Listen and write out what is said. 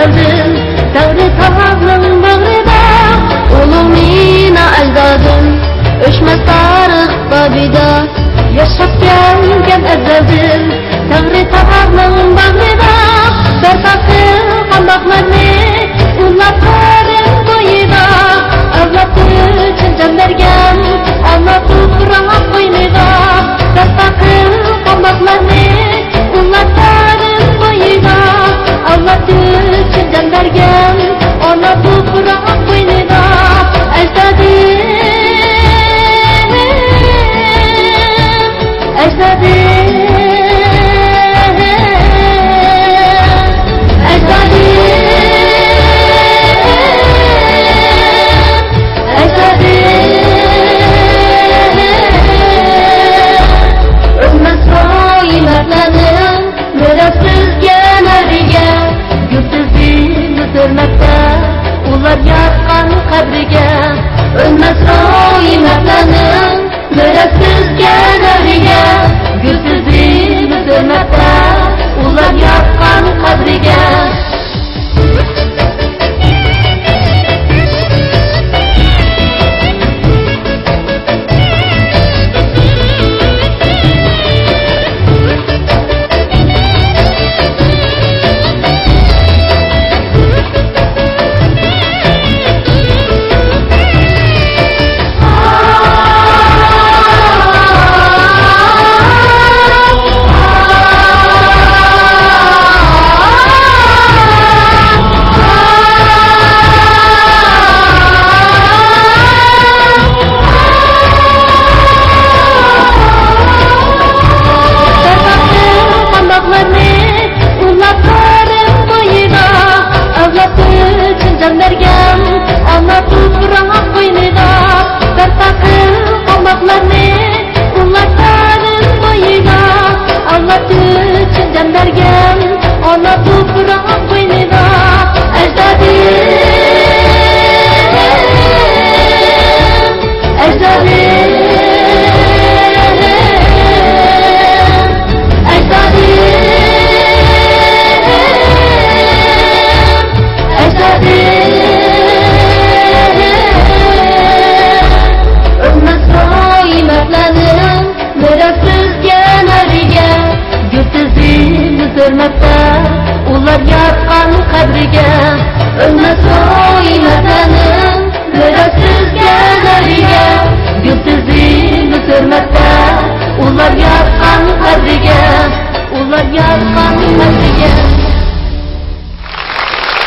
ezeldim Tağrı tağının bağrıda Ulum mina ecdadım Öşmez tarih babida Yaşap gelgen ezeldim Tağrı tağının bağrıda Bertası kambaklarını Ulatlarım boyida Avlat için can vergen Ana toprağa boynida Bertası kambaklarını Ulatlarım boyida Avlat için can vergen Ana toprağa boynida Ecdadim Ular yakkan kabriga Ölmez o imanlarning Mürəssizgə